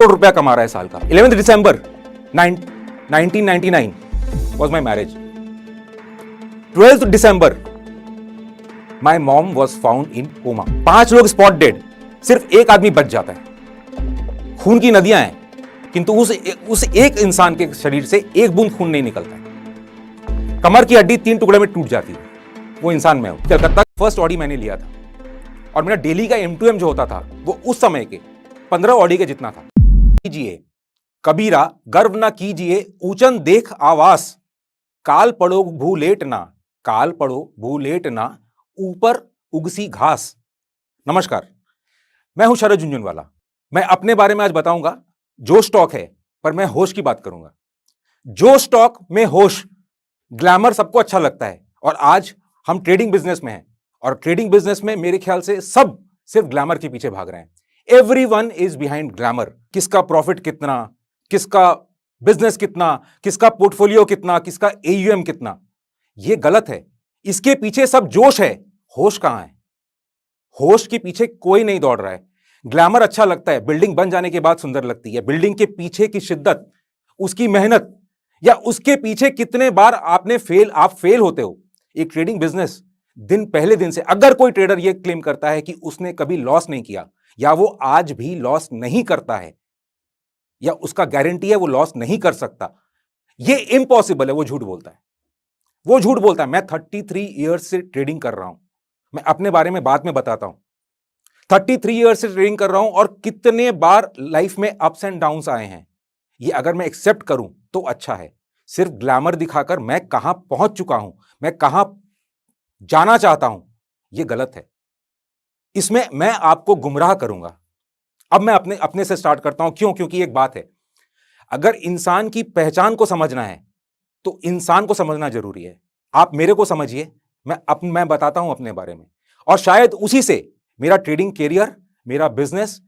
करोड़ रुपया कमा रहा है साल का। 11 दिसंबर 1999 was my marriage. 12th December my mom was found in coma. 5 लोग स्पॉट डेड, सिर्फ एक आदमी बच जाता है। खून की नदियां हैं, किंतु उस एक इंसान के शरीर से एक बूंद खून नहीं निकलता है। कमर की हड्डी 3 टुकड़े में टूट जाती है। वो इंसान मैं हूं। कलकत्ता फर्स्ट ऑडी मैंने लिया था और मेरा डेली का M2M जो होता था वो उस समय के 15 ऑडी के जितना था। कीजिए कबीरा गर्व ना कीजिए, ऊंचन देख आवास, काल पड़ो भूलेटना, काल पड़ो भूलेटना, ऊपर उगसी घास। नमस्कार, मैं हूं शरद झुंझुनवाला। मैं अपने बारे में आज बताऊंगा। जो स्टॉक है, पर मैं होश की बात करूंगा। जो स्टॉक में होश, ग्लैमर सबको अच्छा लगता है और आज हम ट्रेडिंग बिजनेस में हैं और ट्रेडिंग बिजनेस में मेरे ख्याल से सब सिर्फ ग्लैमर के पीछे भाग रहे हैं। Everyone is behind glamour. किसका प्रॉफिट कितना, किसका बिजनेस कितना, किसका पोर्टफोलियो कितना, किसका AUM कितना, यह गलत है। इसके पीछे सब जोश है, होश कहां है? होश के पीछे कोई नहीं दौड़ रहा है। ग्लैमर अच्छा लगता है, बिल्डिंग बन जाने के बाद सुंदर लगती है। बिल्डिंग के पीछे की शिद्दत, उसकी मेहनत, या उसके पीछे कितने बार आप फेल होते हो। एक ट्रेडिंग बिजनेस दिन पहले दिन से, अगर कोई ट्रेडर यह क्लेम करता है कि उसने कभी लॉस नहीं किया या वो आज भी लॉस नहीं करता है या उसका गारंटी है वो लॉस नहीं कर सकता, ये इम्पॉसिबल है, वो झूठ बोलता है। वो झूठ बोलता है। मैं 33 ईयर्स से ट्रेडिंग कर रहा हूं। मैं अपने बारे में बाद में बताता हूं। 33 ईयर्स से ट्रेडिंग कर रहा हूं और कितने बार लाइफ में अप्स एंड डाउन्स आए हैं, ये अगर मैं एक्सेप्ट करूं तो अच्छा है। सिर्फ ग्लैमर दिखाकर मैं कहां पहुंच चुका हूं, मैं कहां जाना चाहता हूं, यह गलत है। इसमें मैं आपको गुमराह करूंगा। अब मैं अपने से स्टार्ट करता हूं। क्यों? क्योंकि एक बात है, अगर इंसान की पहचान को समझना है तो इंसान को समझना जरूरी है। आप मेरे को समझिए, मैं बताता हूं अपने बारे में, और शायद उसी से मेरा ट्रेडिंग कैरियर, मेरा बिजनेस,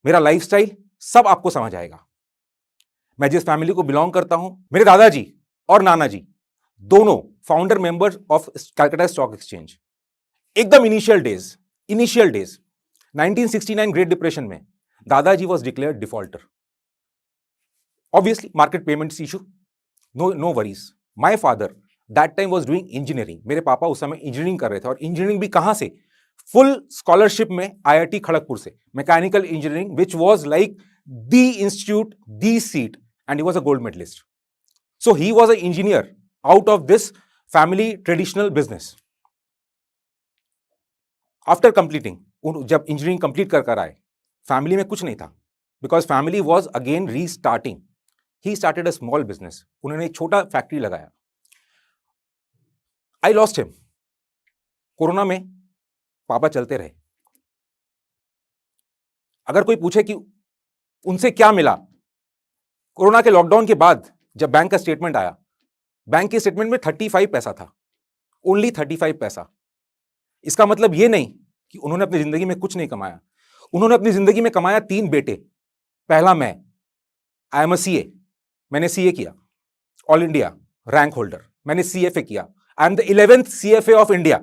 मेरा लाइफस्टाइल सब आपको समझ आएगा। मैं जिस फैमिली को बिलोंग करता हूं, मेरे दादाजी और नाना जी दोनों founder members of Calcutta stock exchange. एकदम इनिशियल डेज 1969 ग्रेट डिप्रेशन में दादाजी was declared defaulter. Obviously market payments issue, no worries. My father that time was doing engineering. मेरे पापा उस समय इंजीनियरिंग कर रहे थे, और इंजीनियरिंग भी कहां से? फुल स्कॉलरशिप में IIT खड़गपुर से, mechanical engineering, which was like the institute, the seat, and he was a gold medalist. So he was a engineer out of this family traditional business. After completing, जब engineering complete कर आए, family में कुछ नहीं था, because family was again restarting. He started a small business. उन्होंने एक छोटा फैक्ट्री लगाया। I lost him. कोरोना में पापा चलते रहे। अगर कोई पूछे कि उनसे क्या मिला, कोरोना के लॉकडाउन के बाद जब बैंक का स्टेटमेंट आया, बैंक के स्टेटमेंट में 35 पैसा था, ओनली 35 पैसा। इसका मतलब यह नहीं कि उन्होंने अपनी जिंदगी में कुछ नहीं कमाया। उन्होंने अपनी जिंदगी में कमाया 3 बेटे। पहला मैं, आई एम अ CA, मैंने CA किया, ऑल इंडिया रैंक होल्डर। मैंने CFA किया, I am the 11th CFA of India.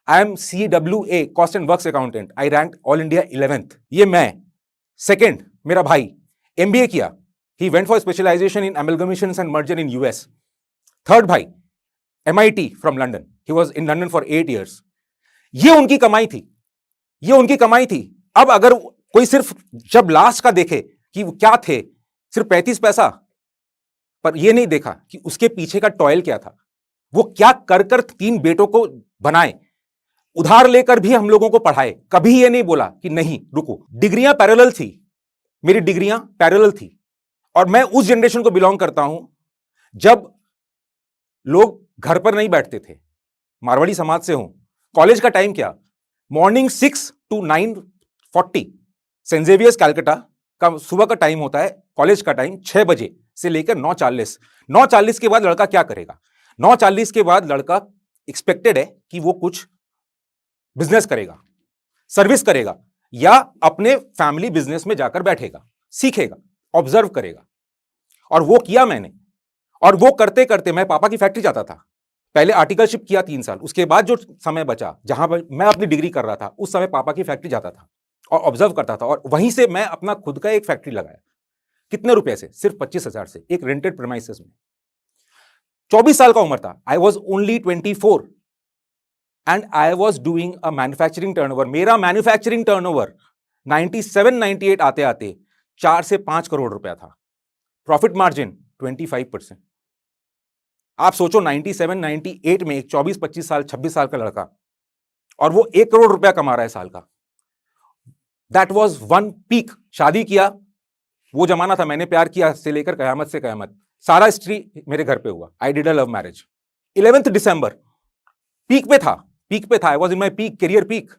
I am CWA, cost and works accountant, I rank all India 11th। ये मैं। सेकेंड, मेरा भाई MBA किया, he went for specialisation in amalgamations and merger in US। Third भाई MIT from London, he was in London for 8 years। ये उनकी कमाई थी, ये उनकी कमाई थी। अब अगर कोई सिर्फ जब लास्ट का देखे कि वो क्या थे, सिर्फ 35 पैसा, पर ये नहीं देखा कि उसके पीछे का टॉयल क्या था, वो क्या कर 3 बेटों को बनाए, उधार लेकर भी हम लोगों को पढ़ाए। कभी ये नहीं बोला कि नहीं रुको। डिग्रियां पैरेलल थी, मेरी डिग्रियां पैरेलल थी, और मैं उस जनरेशन को बिलोंग करता हूं जब लोग घर पर नहीं बैठते थे। मारवाड़ी समाज से हूं। कॉलेज का टाइम क्या? Morning 6 to 9:40 saint Xavier's Calcutta का सुबह का टाइम होता है। कॉलेज का टाइम 6 बजे से लेकर 9:40। 9:40 के बाद लड़का क्या करेगा? 9:40 के बाद लड़का एक्सपेक्टेड है कि वो कुछ बिजनेस करेगा, सर्विस करेगा, या अपने फैमिली बिजनेस में जाकर बैठेगा, सीखेगा, ऑब्जर्व करेगा। और वो किया मैंने। और वो करते करते मैं पापा की फैक्ट्री जाता था। पहले आर्टिकलशिप किया 3 साल, उसके बाद जो समय बचा, जहां पर मैं अपनी डिग्री कर रहा था, उस समय पापा की फैक्ट्री जाता था और ऑब्जर्व करता था, और वहीं से मैं अपना खुद का एक फैक्ट्री लगाया। कितने रुपए से? सिर्फ 25,000 से, एक रेंटेड प्रेमाइसेस में। 24 साल का उम्र था, I was only 24 and I was doing a manufacturing turnover. मेरा मैन्युफैक्चरिंग टर्नओवर 97-98 आते आते 4 से 5 करोड़ रुपया था। Profit margin 25%। आप सोचो 97-98 में एक 24-25 साल 26 साल का लड़का, और वो 1 करोड़ रुपया कमा रहा है साल का। That was one peak. शादी किया, वो जमाना था, मैंने प्यार किया से लेकर कयामत से कयामत, सारा हिस्ट्री मेरे घर पे हुआ। I did a love marriage. 11 December peak पे था, I was in my peak, career peak.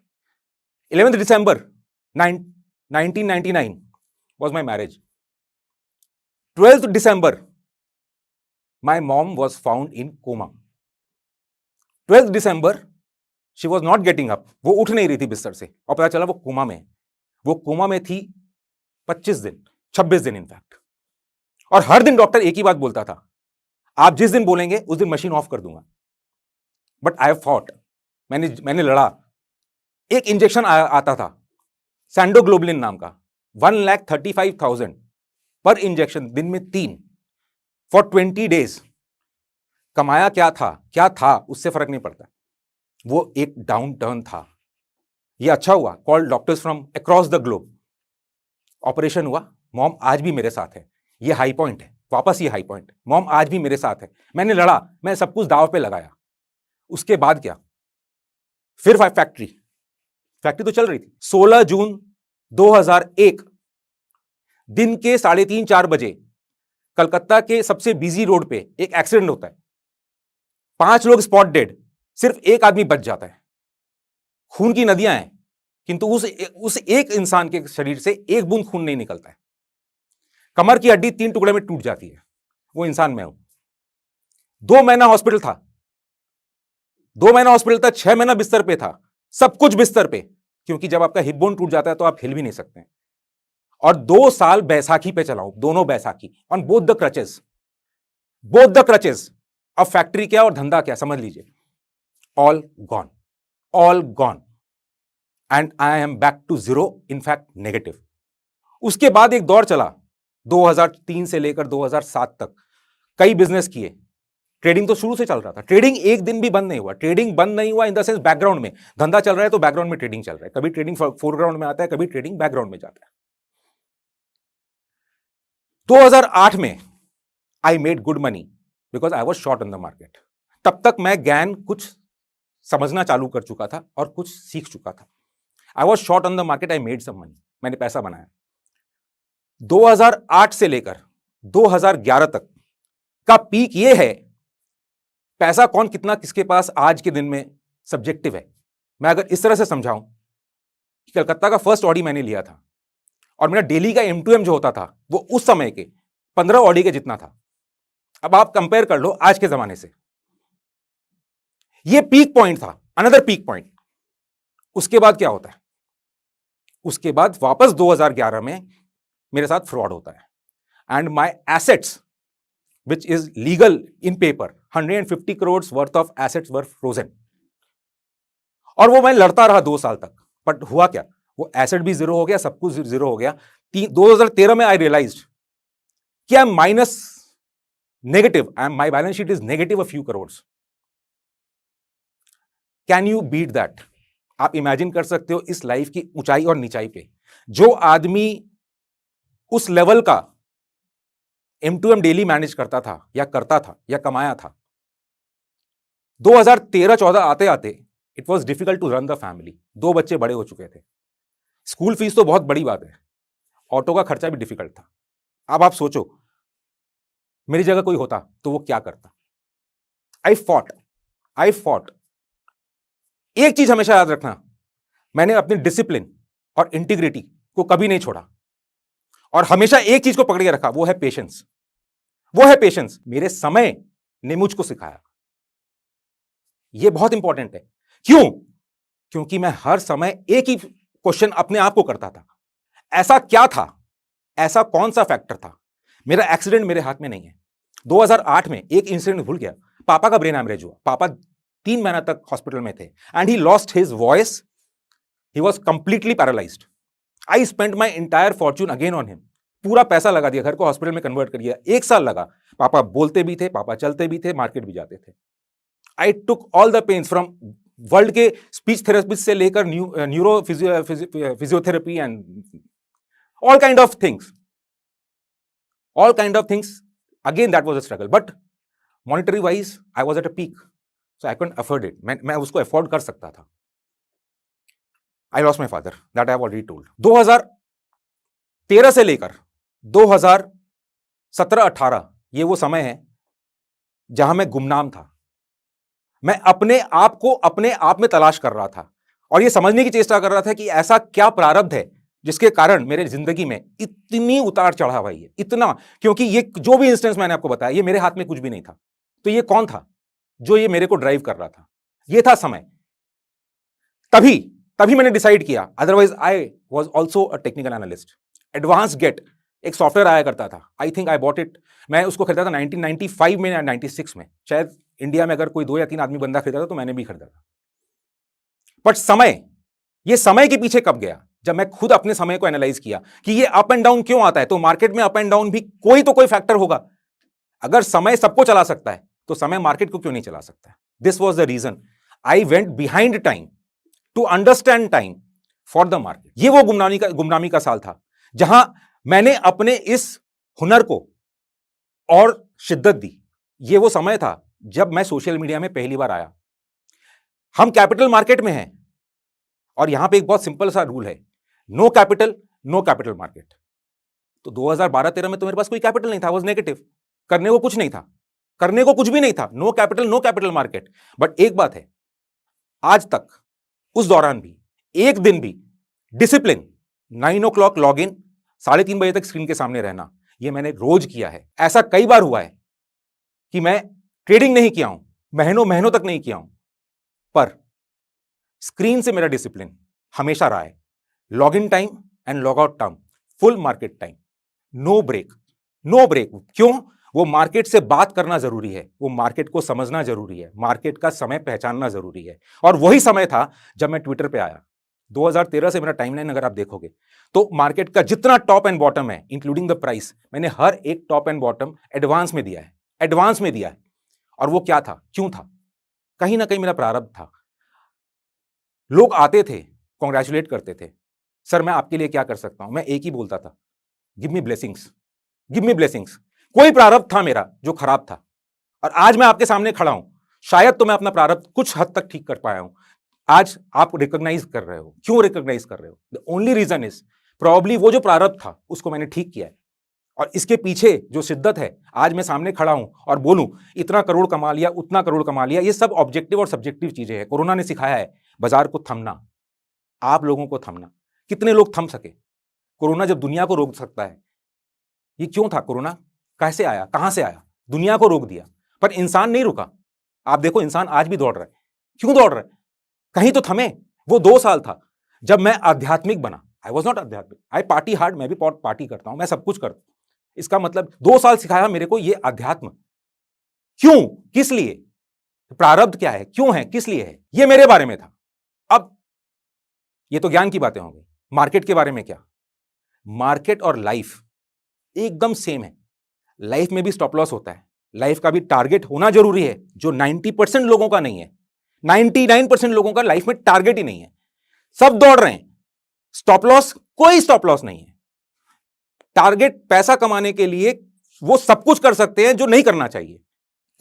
11 December 1999 was my marriage. 12th December, my mom was found in coma. 12th December, she was not getting up. वो उठ नहीं रही थी बिस्तर से, और पता चला वो कोमा में है। वो कोमा में थी 25 दिन, 26 दिन इनफैक्ट। और हर दिन डॉक्टर एक ही बात बोलता था, आप जिस दिन बोलेंगे उस दिन मशीन ऑफ कर दूंगा। बट आई हैव फॉट, मैंने लड़ा। एक इंजेक्शन आता था सैंडोग्लोबुलिन नाम का, 1,35,000 पर इंजेक्शन, दिन में 3 फॉर 20 डेज। कमाया क्या था उससे फर्क नहीं पड़ता, वो एक डाउन टर्न था। ये अच्छा हुआ, call doctors from across the globe. Operation हुआ, मॉम आज भी मेरे साथ है। ये हाई पॉइंट है, वापस ये हाई पॉइंट, मॉम आज भी मेरे साथ है। मैंने लड़ा, मैं सब कुछ दांव पे लगाया। उसके बाद क्या? फिर फैक्ट्री तो चल रही थी। 16 जून 2001 दिन के 3:30-4 बजे कलकत्ता के सबसे बिजी रोड पे एक एक्सीडेंट होता है। 5 लोग स्पॉट डेड, सिर्फ एक आदमी बच जाता है। खून की नदियां हैं, किंतु उस एक इंसान के शरीर से एक बूंद खून नहीं निकलता है। कमर की हड्डी 3 टुकड़े में टूट जाती है। वो इंसान मैं हूं। 2 महीना हॉस्पिटल था, 6 महीना बिस्तर पे था, सब कुछ बिस्तर पे, क्योंकि जब आपका हिप बोन टूट जाता है तो आप हिल भी नहीं सकते। और 2 साल बैसाखी पे चलाऊं, दोनों बैसाखी, ऑन बोथ द क्रचेस। अब फैक्ट्री क्या और धंधा क्या, समझ लीजिए। All gone and I am back to zero, in fact negative. उसके बाद एक दौर चला 2003 से लेकर 2007 तक, कई बिजनेस किए। ट्रेडिंग तो शुरू से चल रहा था, ट्रेडिंग एक दिन भी बंद नहीं हुआ। ट्रेडिंग बंद नहीं हुआ इन द सेंस बैकग्राउंड में धंधा चल रहा है तो बैकग्राउंड में ट्रेडिंग चल रहा है। कभी ट्रेडिंग फोरग्राउंड में आता है, कभी ट्रेडिंग बैकग्राउंड में जाता है। 2008 में I made good money because I was short on the market. तब तक मैं ज्ञान कुछ समझना चालू कर चुका था और कुछ सीख चुका था। I was short on the market, I made some money, मैंने पैसा बनाया। 2008 से लेकर 2011 तक का पीक ये है। पैसा कौन कितना किसके पास आज के दिन में सब्जेक्टिव है। मैं अगर इस तरह से समझाऊं कि कलकत्ता का फर्स्ट ऑडी मैंने लिया था और मेरा डेली का M2M जो होता था वो उस समय के 15 ऑडी के जितना था। अब आप कंपेयर कर लो आज के जमाने से। ये पीक पॉइंट था, अनदर पीक पॉइंट। उसके बाद क्या होता है? उसके बाद वापस 2011 में मेरे साथ फ्रॉड होता है and my assets which is legal in paper, 150 crores worth of assets were frozen। और वो मैं लड़ता रहा 2 साल तक, बट हुआ क्या? वो एसेट भी जीरो हो गया, सब कुछ जीरो हो गया। 2013 में आई रियलाइज्ड कि I am minus negative, my balance sheet is negative a few crores. Can you beat that? आप इमेजिन कर सकते हो इस लाइफ की ऊंचाई और नीचाई पे जो आदमी उस लेवल का M2M डेली मैनेज करता था या कमाया था। 2013-14 आते आते it was difficult to run the family. 2 बच्चे बड़े हो चुके थे, स्कूल फीस तो बहुत बड़ी बात है, ऑटो का खर्चा भी डिफिकल्ट था। अब आप सोचो मेरी जगह कोई होता तो वो क्या करता। आई फॉट। एक चीज हमेशा याद रखना, मैंने अपनी डिसिप्लिन और इंटीग्रिटी को कभी नहीं छोड़ा और हमेशा एक चीज को पकड़ के रखा, वो है पेशेंस। मेरे समय ने मुझको सिखाया। ये बहुत इंपॉर्टेंट है। क्यों? क्योंकि मैं हर समय एक ही क्वेश्चन अपने आप को करता था, ऐसा क्या था, ऐसा कौन सा फैक्टर था? मेरा एक्सीडेंट मेरे हाथ में नहीं है। 2008 में एक इंसिडेंट भूल गया, पापा का ब्रेन हैमरेज हुआ। पापा 3 महीना तक हॉस्पिटल में थे and he lost his voice, he was completely paralysed. I spent my entire Fortune again on him. पूरा पैसा लगा दिया, घर को हॉस्पिटल में कन्वर्ट कर दिया। 1 साल लगा। पापा बोलते भी थे, पापा चलते भी थे, मार्केट भी जाते थे। I took all the pains from world के स्पीच थेरेपिस्ट से लेकर neuro physiotherapy and all kind of things, again that was a struggle, but monetary wise I was at a peak, so I couldn't afford it. मैं उसको afford कर सकता था। I lost my father, that I have already told. 2013 से लेकर 2017-18 ये वो समय है जहां मैं गुमनाम था। मैं अपने आप को अपने आप में तलाश कर रहा था और ये समझने की चेष्टा कर रहा था कि ऐसा क्या प्रारब्ध है जिसके कारण मेरे जिंदगी में इतनी उतार चढ़ाव आई है, इतना। क्योंकि ये जो भी इंस्टेंस मैंने आपको बताया, ये मेरे हाथ में कुछ भी नहीं था। तो ये कौन था जो ये मेरे को ड्राइव कर रहा था? ये था समय। तभी मैंने डिसाइड किया। Otherwise I was also a technical analyst. Advance get एक सॉफ्टवेयर आया करता था, I think I bought it. मैं उसको खरीदा था 1995 में या 96 में, शायद इंडिया में अगर कोई 2 या 3 आदमी बंदा खरीदा था तो मैंने भी खरीदा था। बट ये समय के पीछे कब गया? जब मैं खुद अपने समय को एनालाइज किया कि ये अप एंड डाउन क्यों आता है। तो मार्केट में अप एंड डाउन भी कोई फैक्टर होगा। अगर समय सबको चला सकता है तो समय मार्केट को क्यों नहीं चला सकता? This was the reason I went behind time to understand time for the market. ये वो गुमनामी का साल था जहां मैंने अपने इस हुनर को और शिद्दत दी। ये वो समय था जब मैं सोशल मीडिया में पहली बार आया। हम कैपिटल मार्केट में हैं और यहां पे एक बहुत सिंपल सा रूल है, no capital no capital market. तो 2012-13 में तो मेरे पास कोई कैपिटल नहीं था, वाज नेगेटिव, करने को कुछ नहीं था, करने को कुछ भी नहीं था, नो कैपिटल मार्केट। बट एक बात है, आज तक उस दौरान भी एक दिन भी डिसिप्लिन 9 o'clock लॉग इन, 3:30 बजे तक स्क्रीन के सामने रहना, यह मैंने रोज किया है। ऐसा कई बार हुआ है कि मैं ट्रेडिंग नहीं किया हूं, महीनों तक नहीं किया हूं, पर स्क्रीन से मेरा डिसिप्लिन हमेशा रहा है। Log in time and log out time, full market time, no break. क्यों? वो मार्केट से बात करना जरूरी है, वो मार्केट को समझना जरूरी है, मार्केट का समय पहचानना जरूरी है। और वही समय था जब मैं ट्विटर पे आया। 2013 से मेरा टाइमलाइन अगर आप देखोगे तो मार्केट का जितना टॉप एंड बॉटम है, इंक्लूडिंग द प्राइस, मैंने हर एक टॉप एंड बॉटम एडवांस में दिया है। और वो क्या था, क्यों था? कहीं ना कहीं मेरा प्रारब्ध था। लोग आते थे, कॉन्ग्रेचुलेट करते थे, सर मैं आपके लिए क्या कर सकता हूं? मैं एक ही बोलता था, गिव मी ब्लेसिंग्स। कोई प्रारब्ध था मेरा जो खराब था, और आज मैं आपके सामने खड़ा हूं। शायद तो मैं अपना प्रारब्ध कुछ हद तक ठीक कर पाया हूं। आज आप रिकॉग्नाइज कर रहे हो। क्यों रिकॉग्नाइज कर रहे हो? The only reason is probably वो जो प्रारब्ध था उसको मैंने ठीक किया है, और इसके पीछे जो शिद्दत है, आज मैं सामने खड़ा हूं और बोलूं इतना करोड़ कमा लिया, उतना करोड़ कमा लिया। ये सब ऑब्जेक्टिव और सब्जेक्टिव चीजें हैं। कोरोना ने सिखाया है बाजार को थमना, आप लोगों को थमना। कितने लोग थम सके? कोरोना जब दुनिया को रोक सकता है, ये क्यों था? कोरोना कैसे आया, कहां से आया? दुनिया को रोक दिया, पर इंसान नहीं रुका। आप देखो, इंसान आज भी दौड़ रहा है। क्यों दौड़ रहा है? कहीं तो थमे। वो 2 साल था जब मैं आध्यात्मिक बना। आई वॉज नॉट आध्यात्मिक, आई पार्टी हार्ड, मैं भी पार्टी करता हूं, मैं सब कुछ करता हूं। इसका मतलब 2 साल सिखाया मेरे को ये अध्यात्म। क्यों? किस लिए? प्रारब्ध क्या है, क्यों है, किस लिए है, ये मेरे बारे में था। अब ये तो ज्ञान की बातें हो गई। मार्केट के बारे में क्या? मार्केट और लाइफ एकदम सेम है। लाइफ में भी स्टॉप लॉस होता है, लाइफ का भी टारगेट होना जरूरी है, जो 90% लोगों का नहीं है। 99% लोगों का लाइफ में टारगेट ही नहीं है। सब दौड़ रहे हैं, स्टॉप लॉस, कोई स्टॉप लॉस नहीं है। टारगेट पैसा कमाने के लिए वो सब कुछ कर सकते हैं जो नहीं करना चाहिए।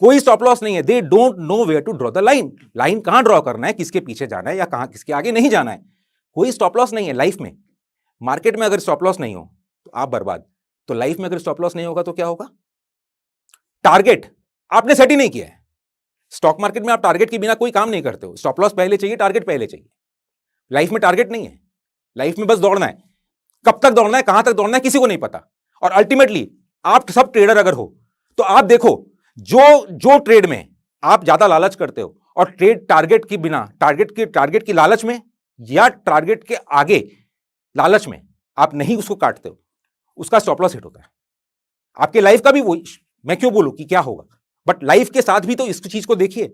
कोई स्टॉप लॉस नहीं है। They don't know where to draw the line. Line कहां ड्रॉ करना है, किसके पीछे जाना है या कहां किसके आगे नहीं जाना है। कोई स्टॉप लॉस नहीं है लाइफ में। मार्केट में अगर स्टॉप लॉस नहीं हो तो आप बर्बाद। तो लाइफ में अगर स्टॉप लॉस नहीं होगा तो क्या होगा? टारगेट आपने सेट ही नहीं किया है। स्टॉक मार्केट में आप टारगेट के बिना कोई काम नहीं करते हो। स्टॉप लॉस पहले चाहिए, टारगेट पहले चाहिए। लाइफ में टारगेट नहीं है, लाइफ में बस दौड़ना है। कब तक दौड़ना है, कहां तक दौड़ना है, किसी को नहीं पता। और अल्टीमेटली आप सब ट्रेडर अगर हो तो आप देखो, जो ट्रेड में आप ज्यादा लालच करते हो और ट्रेड टारगेट की बिना, टारगेट की लालच में या टारगेट के आगे लालच में आप नहीं उसको काटते हो, उसका स्टॉप लॉस हिट होता है। आपके लाइफ का भी वही, मैं क्यों बोलूं कि क्या होगा, बट लाइफ के साथ भी तो इस चीज को देखिए।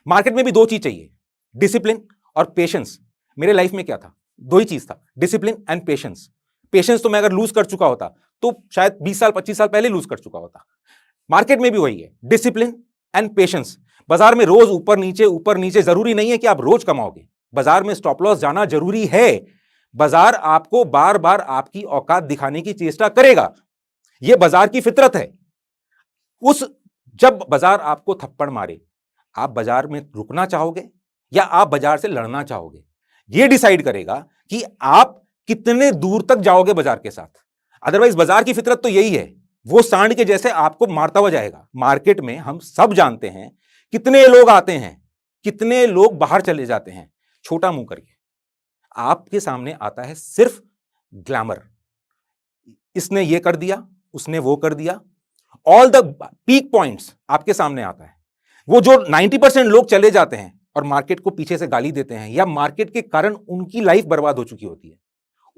मार्केट में भी 2 चीज चाहिए, डिसिप्लिन और पेशेंस। मेरे लाइफ में क्या था? दो ही चीज था, डिसिप्लिन एंड पेशेंस। पेशेंस तो मैं अगर लूज कर चुका होता तो शायद 20 साल 25 साल पहले लूज कर चुका होता। मार्केट में भी वही है, डिसिप्लिन एंड पेशेंस। बाजार में रोज ऊपर नीचे जरूरी नहीं है कि आप रोज कमाओगे। बाजार में स्टॉप लॉस जाना जरूरी है। बाजार आपको बार बार आपकी औकात दिखाने की चेष्टा करेगा, यह बाजार की फितरत है। जब बाजार आपको थप्पड़ मारे, आप बाजार में रुकना चाहोगे या आप बाजार से लड़ना चाहोगे, यह डिसाइड करेगा कि आप कितने दूर तक जाओगे बाजार के साथ। अदरवाइज बाजार की फितरत तो यही है, वो सांड के जैसे आपको मारता हुआ जाएगा। मार्केट में हम सब जानते हैं कितने लोग आते हैं, कितने लोग बाहर चले जाते हैं, छोटा मुंह करके। आपके सामने आता है सिर्फ ग्लैमर, इसने ये कर दिया, उसने वो कर दिया। ऑल द पीक पॉइंट्स आपके सामने आता है। वो जो 90% लोग चले जाते हैं और मार्केट को पीछे से गाली देते हैं या मार्केट के कारण उनकी लाइफ बर्बाद हो चुकी होती है,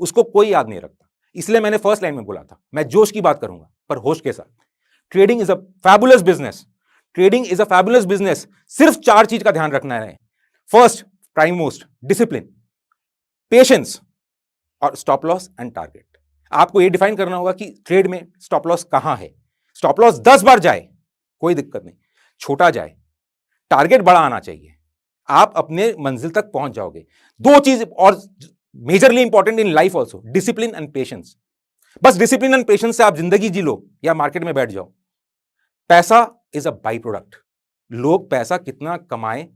उसको कोई याद नहीं रखता। इसलिए मैंने फर्स्ट लाइन में बोला था, मैं जोश की बात करूंगा पर होश के साथ। Trading is a fabulous business. Trading is a fabulous business. सिर्फ 4 चीज का ध्यान रखना है। First, prime most, discipline, patience और स्टॉप लॉस एंड टारगेट। आपको यह डिफाइन करना होगा कि ट्रेड में स्टॉप लॉस कहां है। स्टॉप लॉस 10 बार जाए कोई दिक्कत नहीं, छोटा जाए, टारगेट बड़ा आना चाहिए, आप अपने मंजिल तक पहुंच जाओगे। 2 चीज और majorly important in life also, discipline and patience. बस डिसिप्लिन एंड पेशेंस से आप जिंदगी जी लो या मार्केट में बैठ जाओ। पैसा इज अ बाई प्रोडक्ट। लोग पैसा कितना कमाएं,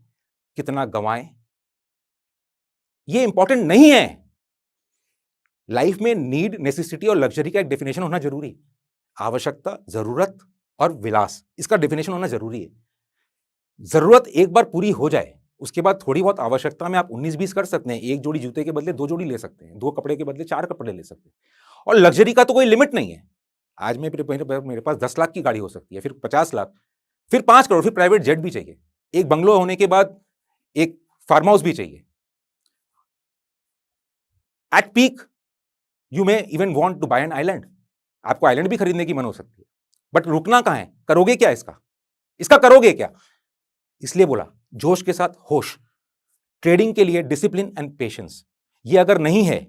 कितना गंवाएं, ये इंपॉर्टेंट नहीं है। लाइफ में नीड, नेसेसिटी और लग्जरी का एक डेफिनेशन होना जरूरी है। आवश्यकता, जरूरत और विलास, इसका डेफिनेशन होना जरूरी है। जरूरत एक बार पूरी हो जाए, उसके बाद थोड़ी बहुत आवश्यकता में आप 19-20 कर सकते हैं। 1 जोड़ी जूते के बदले 2 जोड़ी ले सकते हैं, 2 कपड़े के बदले 4 कपड़े ले सकते हैं। और लग्जरी का तो कोई लिमिट नहीं है। आज मेरे पास 10 लाख की गाड़ी हो सकती है, फिर 50 लाख, फिर 5 करोड़, फिर प्राइवेट जेट भी चाहिए, एक बंगलो होने के बाद एक फार्म हाउस भी चाहिए। At peak you may even want to buy an island. आपको आइलैंड भी खरीदने की मन हो सकती है, बट रुकना कहां है? करोगे क्या इसका करोगे क्या? इसलिए बोला जोश के साथ होश। ट्रेडिंग के लिए डिसिप्लिन एंड पेशेंस, ये अगर नहीं है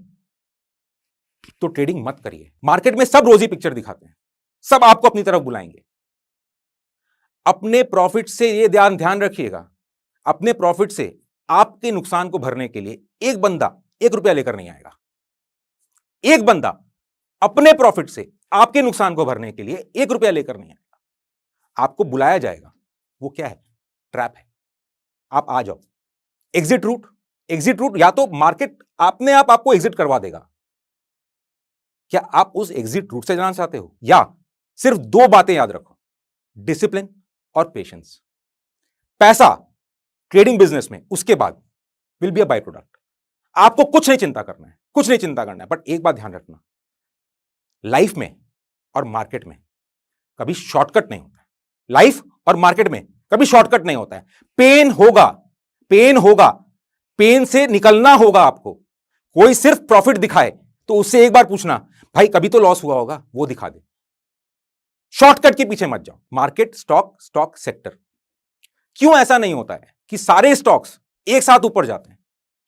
तो ट्रेडिंग मत करिए। मार्केट में सब रोजी पिक्चर दिखाते हैं, सब आपको अपनी तरफ बुलाएंगे। अपने प्रॉफिट से ये ध्यान रखिएगा, अपने प्रॉफिट से आपके नुकसान को भरने के लिए एक बंदा 1 रुपया लेकर नहीं आएगा। एक बंदा अपने प्रॉफिट से आपके नुकसान को भरने के लिए 1 रुपया लेकर नहीं आएगा। आपको बुलाया जाएगा, वो क्या है? ट्रैप है। आप आ जाओ। एग्जिट रूट या तो मार्केट अपने आप आपको एग्जिट करवा देगा। क्या आप उस एग्जिट रूट से जाना चाहते हो? या सिर्फ 2 बातें याद रखो, डिसिप्लिन और पेशेंस। पैसा ट्रेडिंग बिजनेस में उसके बाद will be a by product. आपको कुछ नहीं चिंता करना है, बट एक बात ध्यान रखना, लाइफ में और मार्केट में कभी शॉर्टकट नहीं होता है। लाइफ और मार्केट में कभी शॉर्टकट नहीं होता है। पेन होगा, पेन से निकलना होगा आपको। कोई सिर्फ प्रॉफिट दिखाए तो उससे एक बार पूछना, भाई कभी तो लॉस हुआ होगा, वो दिखा दे। शॉर्टकट के पीछे मत जाओ। मार्केट, स्टॉक सेक्टर, क्यों ऐसा नहीं होता है कि सारे स्टॉक्स एक साथ ऊपर जाते हैं?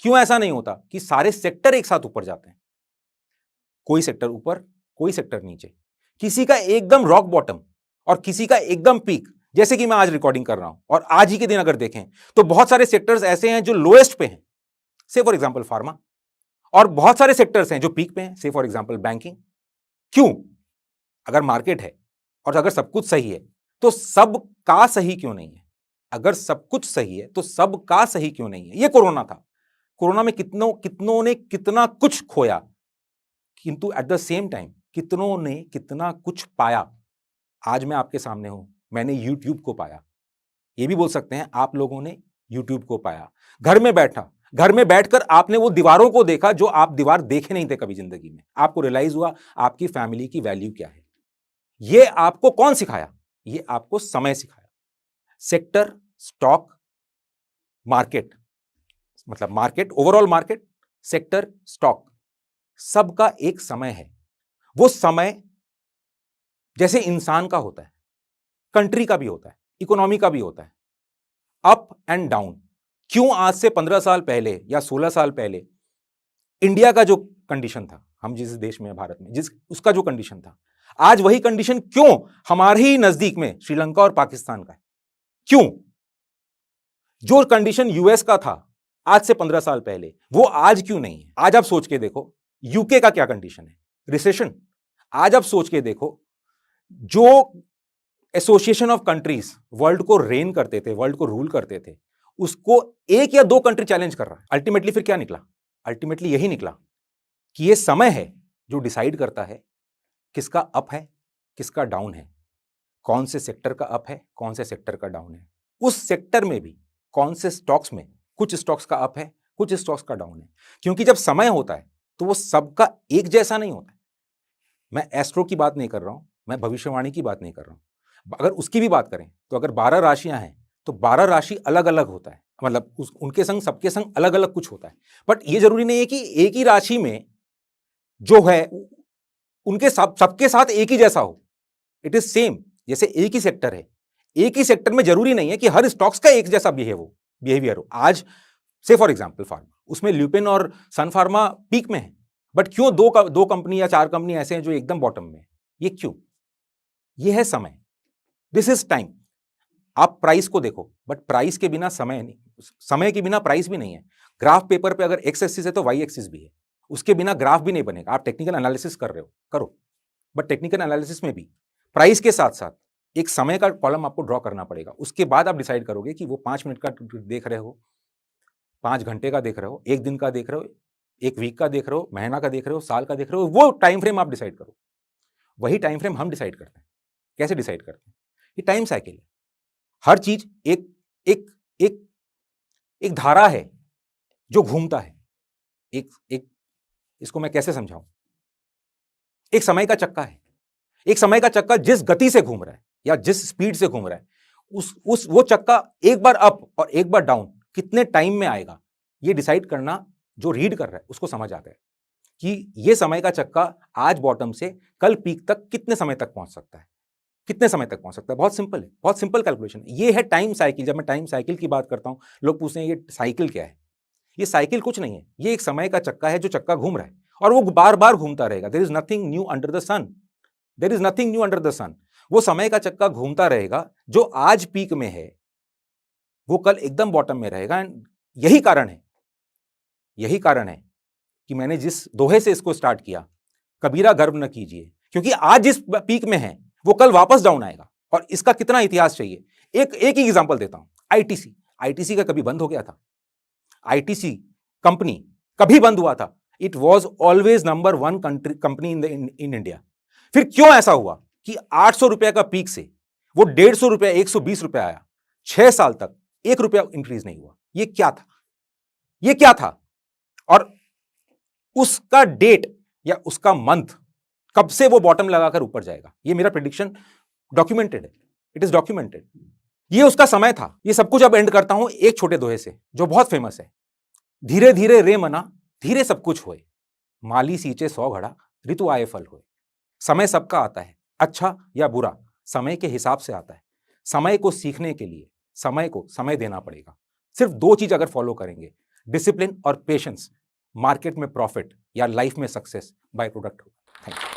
क्यों ऐसा नहीं होता कि सारे सेक्टर एक साथ ऊपर जाते हैं? कोई सेक्टर ऊपर, कोई सेक्टर नीचे, किसी का एकदम रॉक बॉटम और किसी का एकदम पीक। जैसे कि मैं आज रिकॉर्डिंग कर रहा हूं और आज ही के दिन अगर देखें तो बहुत सारे सेक्टर्स ऐसे हैं जो लोएस्ट पे हैं, से फॉर एग्जांपल फार्मा, और बहुत सारे सेक्टर्स हैं जो पीक पे हैं, से फॉर एग्जांपल बैंकिंग। क्यों? अगर मार्केट है और अगर सब कुछ सही है तो सब का सही क्यों नहीं है? अगर सब कुछ सही है तो सब का सही क्यों नहीं है? ये कोरोना था। कोरोना में कितनों ने कितना कुछ खोया, किंतु एट द सेम टाइम कितनों ने कितना कुछ पाया। आज मैं आपके सामने हूं, मैंने YouTube को पाया। ये भी बोल सकते हैं आप लोगों ने YouTube को पाया। घर में बैठकर आपने वो दीवारों को देखा जो आप दीवार देखे नहीं थे कभी जिंदगी में। आपको रियलाइज हुआ आपकी फैमिली की वैल्यू क्या है। ये आपको कौन सिखाया? ये आपको समय सिखाया। सेक्टर, स्टॉक, मार्केट, मतलब market, overall market, sector, stock, सबका एक समय है। वो समय जैसे इंसान का होता है, कंट्री का भी होता है, इकोनॉमी का भी होता है, अप एंड डाउन। क्यों आज से 15 साल पहले या 16 साल पहले इंडिया का जो कंडीशन था, हम जिस देश में भारत में जिस उसका जो कंडीशन था, आज वही कंडीशन क्यों हमारे ही नजदीक में श्रीलंका और पाकिस्तान का है? क्यों? जो कंडीशन यूएस का था आज से 15 साल पहले, वो आज क्यों नहीं है? आज आप सोच के देखो यूके का क्या कंडीशन है, रिसेशन। आज आप सोच के देखो, जो एसोसिएशन ऑफ कंट्रीज वर्ल्ड को रेन करते थे, वर्ल्ड को रूल करते थे, उसको एक या दो कंट्री चैलेंज कर रहा है। अल्टीमेटली फिर क्या निकला? अल्टीमेटली यही निकला कि ये समय है जो डिसाइड करता है किसका अप है, किसका डाउन है, कौन से सेक्टर का अप है, कौन से सेक्टर का डाउन है, उस सेक्टर में भी कौन से स्टॉक्स में कुछ स्टॉक्स का अप है, कुछ स्टॉक्स का डाउन है। क्योंकि जब समय होता है तो वो सबका एक जैसा नहीं होता है। मैं एस्ट्रो की बात नहीं कर रहा हूं, मैं भविष्यवाणी की बात नहीं कर रहा हूं। अगर उसकी भी बात करें तो अगर 12 राशियां हैं तो 12 राशि अलग अलग होता है, मतलब उनके संग सबके संग अलग अलग कुछ होता है। बट ये जरूरी नहीं है कि एक ही राशि में जो है उनके सबके साथ एक ही जैसा हो। It is same. जैसे एक ही सेक्टर है, एक ही सेक्टर में जरूरी नहीं है कि हर स्टॉक्स का एक जैसा बिहेवियर हो। आज से फॉर एग्जांपल फार्मा, उसमें ल्यूपिन और सन फार्मा पीक में है, बट क्यों दो कंपनी या चार कंपनी ऐसे हैं जो एकदम बॉटम में? ये क्यों? ये है समय। This is time. आप प्राइस को देखो, बट प्राइस के बिना समय नहीं, समय के बिना प्राइस भी नहीं है। ग्राफ पेपर पे अगर एक्स एक्सिस है तो वाई एक्सिस भी है, उसके बिना ग्राफ भी नहीं बनेगा। आप टेक्निकल एनालिसिस कर रहे हो, करो, बट टेक्निकल एनालिसिस में भी प्राइस के साथ साथ एक समय का कॉलम आपको ड्रॉ करना पड़ेगा। उसके बाद आप डिसाइड करोगे कि वो 5 मिनट का देख रहे हो, 5 घंटे का देख रहे हो, 1 दिन का देख रहे हो, 1 वीक का देख रहे हो, महीना का देख रहे हो, साल का देख रहे हो, वो टाइम फ्रेम आप डिसाइड करो। वही टाइम फ्रेम हम डिसाइड करते हैं। कैसे डिसाइड करते हैं? ये टाइम साइकिल है। हर चीज एक एक एक एक धारा है जो घूमता है। एक एक इसको मैं कैसे समझाऊं? एक समय का चक्का है। एक समय का चक्का जिस गति से घूम रहा है या जिस स्पीड से घूम रहा है, वो चक्का एक बार अप और एक बार डाउन कितने टाइम में आएगा, ये डिसाइड करना जो रीड कर रहा है उसको समझ आता है कि ये समय का चक्का आज बॉटम से कल पीक तक कितने समय तक पहुंच सकता है, कितने समय तक पहुंच सकता है। बहुत सिंपल है, बहुत सिंपल कैलकुलेशन। ये है टाइम साइकिल। जब मैं टाइम साइकिल की बात करता हूं, लोग पूछते हैं ये साइकिल क्या है? ये साइकिल कुछ नहीं है, ये एक समय का चक्का है जो चक्का घूम रहा है और वो बार बार घूमता रहेगा। There is nothing new under the sun. There is nothing new under the sun. वो समय का चक्का घूमता रहेगा। जो आज पीक में है वो कल एकदम बॉटम में रहेगा। एंड यही कारण है कि मैंने जिस दोहे से इसको स्टार्ट किया, कबीरा गर्व न कीजिए, क्योंकि आज जिस पीक में है वो कल वापस डाउन आएगा। और इसका कितना इतिहास चाहिए? एक ही एग्जांपल देता हूं। आईटीसी का कभी बंद हो गया था? आईटीसी कंपनी कभी बंद हुआ था? It was always number 1 company in India. फिर क्यों ऐसा हुआ कि 800 रुपए का पीक से वो 150 रुपया 120 रुपया आया? 6 साल तक 1 रुपया इंक्रीज नहीं हुआ। ये क्या था? और उसका डेट या उसका मंथ कब से वो बॉटम लगाकर ऊपर जाएगा, ये मेरा प्रेडिक्शन डॉक्यूमेंटेड है। It is documented. ये उसका समय था। ये सब कुछ अब एंड करता हूं एक छोटे दोहे से जो बहुत फेमस है। धीरे धीरे रे मना, धीरे सब कुछ होए, माली सींचे 100 घड़ा, ऋतु आए फल होए। समय सबका आता है, अच्छा या बुरा, समय के हिसाब से आता है। समय को सीखने के लिए समय को समय देना पड़ेगा। सिर्फ 2 चीज अगर फॉलो करेंगे, डिसिप्लिन और पेशेंस, मार्केट में प्रॉफिट या लाइफ में सक्सेस बाय प्रोडक्ट होगा। Thank you.